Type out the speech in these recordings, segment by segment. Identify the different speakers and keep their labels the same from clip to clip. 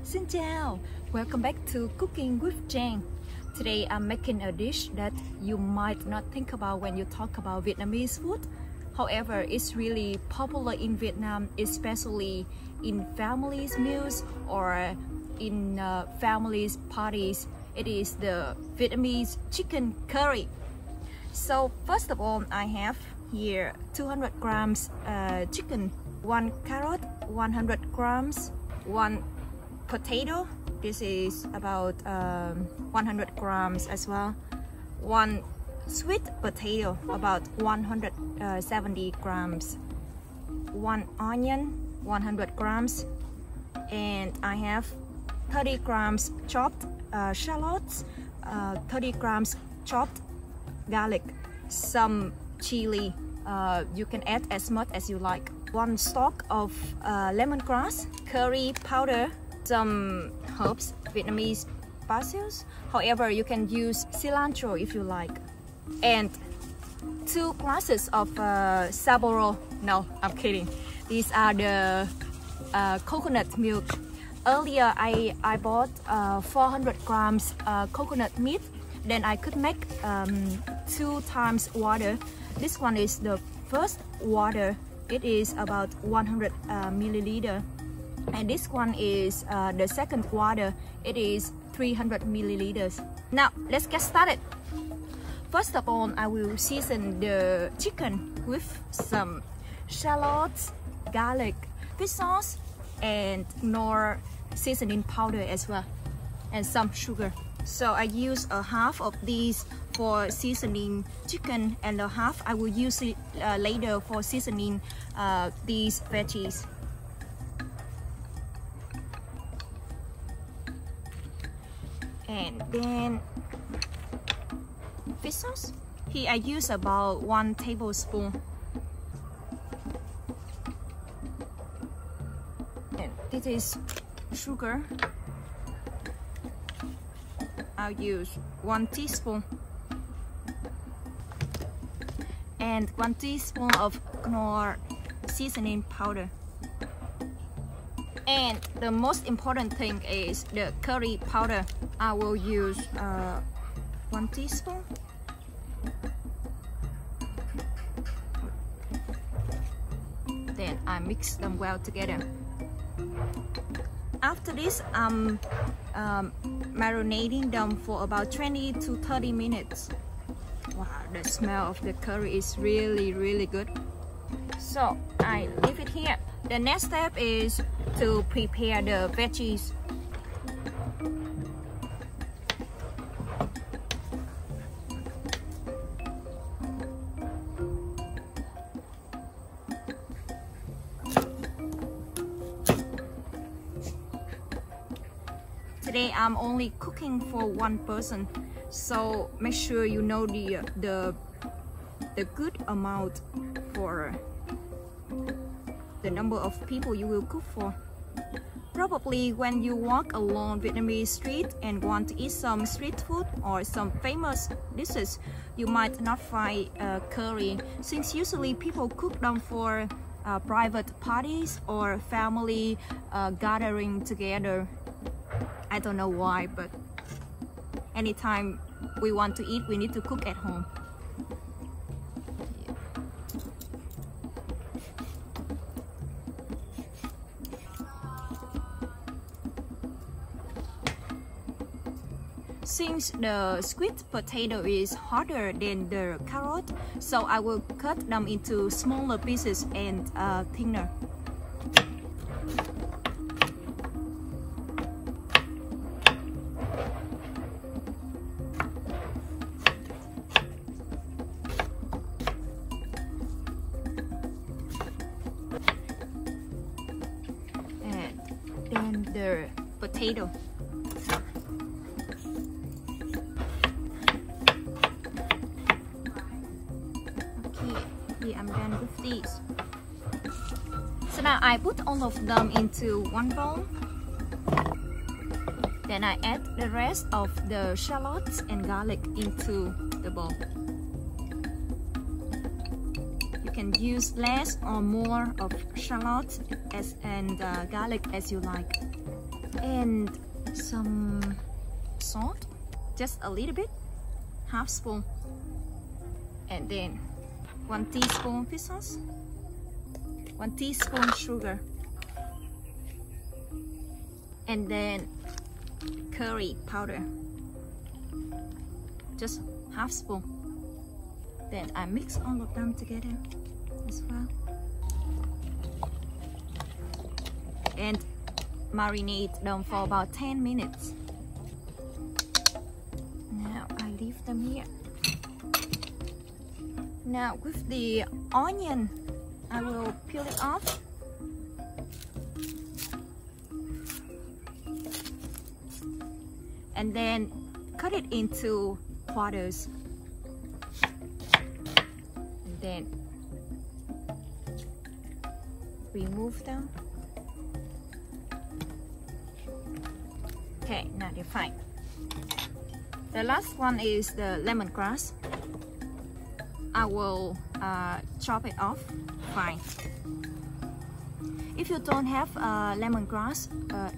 Speaker 1: Xin chào! Welcome back to Cooking with Jane. Today I'm making a dish that you might not think about when you talk about Vietnamese food. However, it's really popular in Vietnam, especially in families' meals or in families' parties. It is the Vietnamese chicken curry. So first of all, I have here 200 grams chicken, 1 carrot, 100 grams, 1 potato. This is about 100 grams as well. 1 sweet potato, about 170 grams. 1 onion, 100 grams. And I have 30 grams chopped shallots, 30 grams chopped garlic, some chili. You can add as much as you like. 1 stalk of lemongrass, curry powder, some herbs, Vietnamese basils. However, you can use cilantro if you like. And 2 glasses of saboro. No, I'm kidding. These are the coconut milk. Earlier, I bought 400 grams coconut milk. Then I could make 2 times water. This one is the first water. It is about 100 milliliter. And this one is the second water. It is 300 milliliters. Now let's get started. First of all, I will season the chicken with some shallots, garlic, fish sauce, and Knorr seasoning powder as well, and some sugar. So I use a half of these for seasoning chicken, and a half I will use it later for seasoning these veggies. And then fish sauce. Here I use about 1 tablespoon. And this is sugar. I'll use 1 teaspoon. And 1 teaspoon of Knorr seasoning powder. And the most important thing is the curry powder. I will use 1 teaspoon. Then I mix them well together. After this, I'm marinating them for about 20 to 30 minutes. Wow, the smell of the curry is really good. So I leave it here. The next step is to prepare the veggies. Today I'm only cooking for 1 person, so make sure you know the good amount for the number of people you will cook for. Probably when you walk along Vietnamese street and want to eat some street food or some famous dishes, you might not find curry, since usually people cook them for private parties or family gathering together. I don't know why, but anytime we want to eat, we need to cook at home. Since the sweet potato is harder than the carrot, so I will cut them into smaller pieces and thinner. And then the potato. I'm done with these. So now I put all of them into 1 bowl. Then I add the rest of the shallots and garlic into the bowl. You can use less or more of shallots and garlic as you like. and some salt, just a little bit, half spoon, and then 1 teaspoon fish sauce, 1 teaspoon sugar, and then curry powder, just half spoon. Then I mix all of them together as well, and marinate them for about 10 minutes. Now I leave them here. Now with the onion, I will peel it off. And then cut it into quarters. And then remove them. Okay, now they're fine. The last one is the lemongrass. I will chop it off fine. If you don't have lemongrass,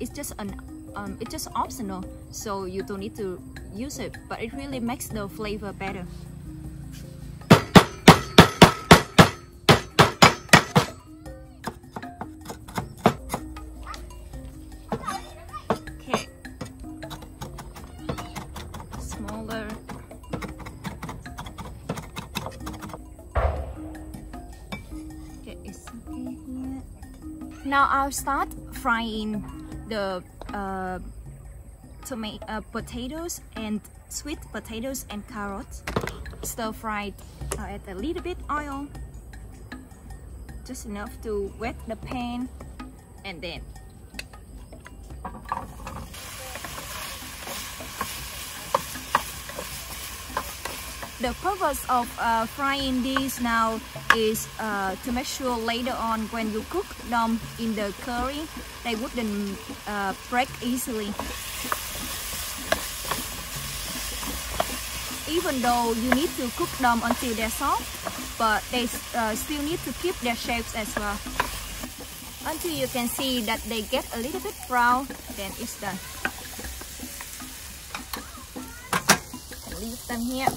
Speaker 1: it's just optional, so you don't need to use it, but it really makes the flavor better. Okay, smaller. Okay, it's okay here. Now I'll start frying the potatoes and sweet potatoes and carrots. Stir fried. I'll add a little bit oil, just enough to wet the pan, and then the purpose of frying these now is to make sure later on when you cook them in the curry, they wouldn't break easily. Even though you need to cook them until they're soft, but they still need to keep their shapes as well. Until you can see that they get a little bit brown, then it's done. Leave them here.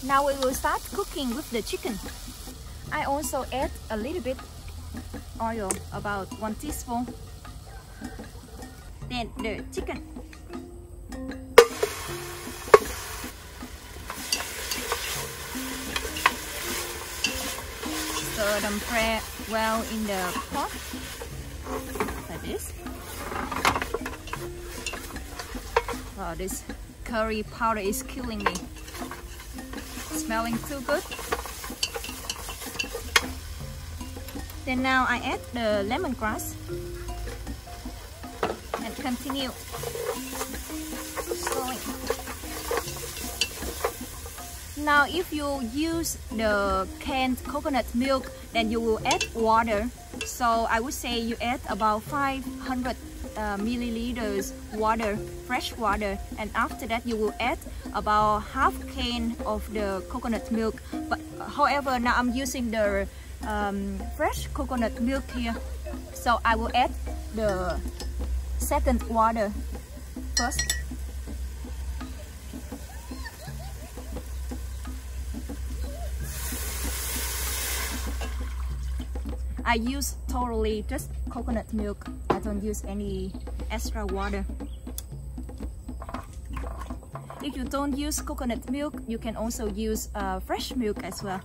Speaker 1: Now we will start cooking with the chicken. I also add a little bit oil, about 1 teaspoon. Then the chicken. Stir them well in the pot, like this. Wow, this curry powder is killing me. Smelling too good. Then now I add the lemongrass and continue stirring. Now if you use the canned coconut milk, then you will add water. So I would say you add about 500 milliliters water, fresh water, and after that you will add about half can of the coconut milk. But however, now I'm using the fresh coconut milk here, so I will add the second water first. I use totally just coconut milk. I don't use any extra water. If you don't use coconut milk, you can also use fresh milk as well.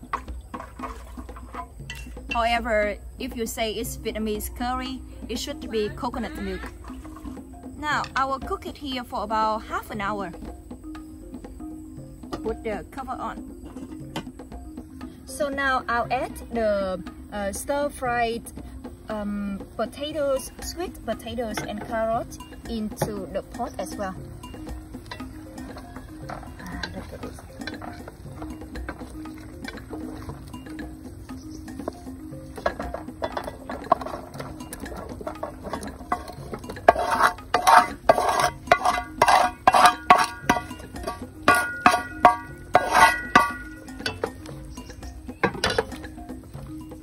Speaker 1: However, if you say it's Vietnamese curry, it should be coconut milk. Now, I will cook it here for about half an hour. Put the cover on. So now I'll add the stir-fried potatoes, sweet potatoes and carrots into the pot as well. Look at this.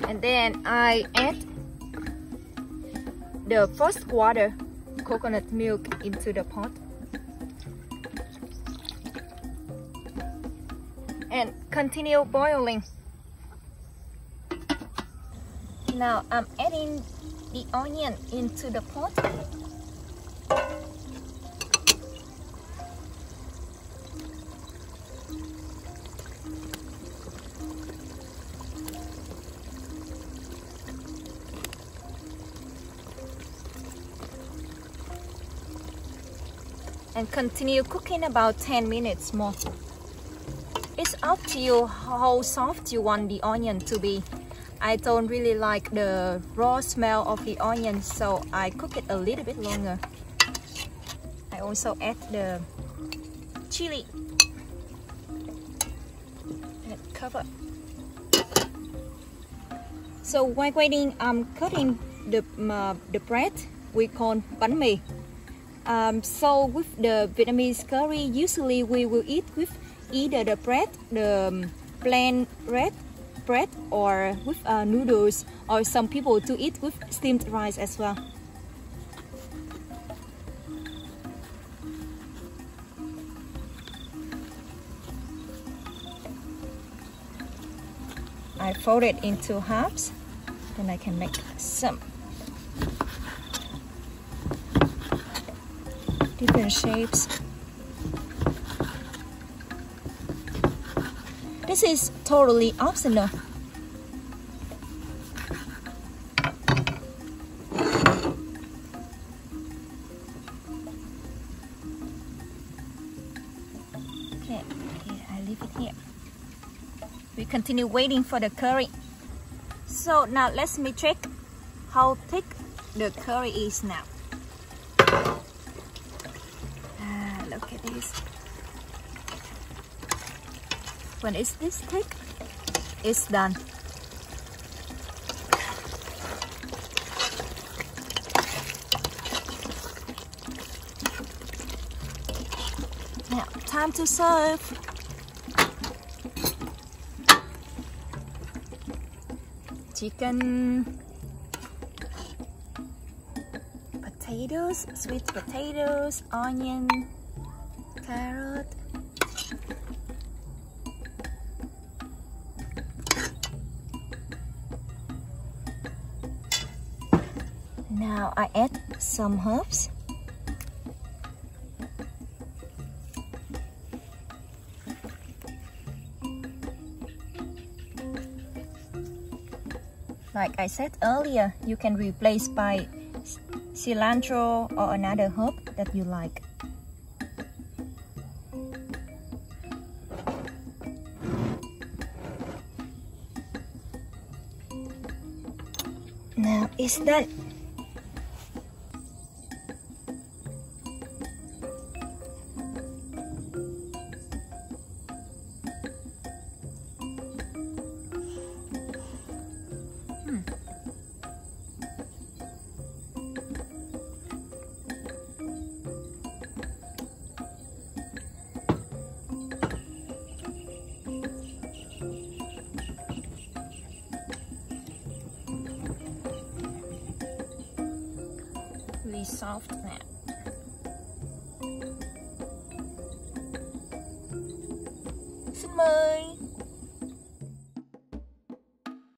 Speaker 1: And then I add the first water coconut milk into the pot. And continue boiling. Now I'm adding the onion into the pot. And continue cooking about 10 minutes more. It's up to you how soft you want the onion to be. I don't really like the raw smell of the onion, so I cook it a little bit longer. I also add the chili and cover. So while waiting, I'm cutting the bread we call bánh mì. So with the Vietnamese curry, usually we will eat with either the bread, the plain red bread, or with noodles, or some people to eat with steamed rice as well. I fold it into halves, then I can make some different shapes. This is totally optional. Okay, I leave it here. We continue waiting for the curry. So now let me check how thick the curry is now. Look at this. When it's this thick, it's done. Now, time to serve. Chicken, potatoes, sweet potatoes, onion, carrot. Now I add some herbs. Like I said earlier, you can replace by cilantro or another herb that you like. Now it's done. Really soft now. Xin mời.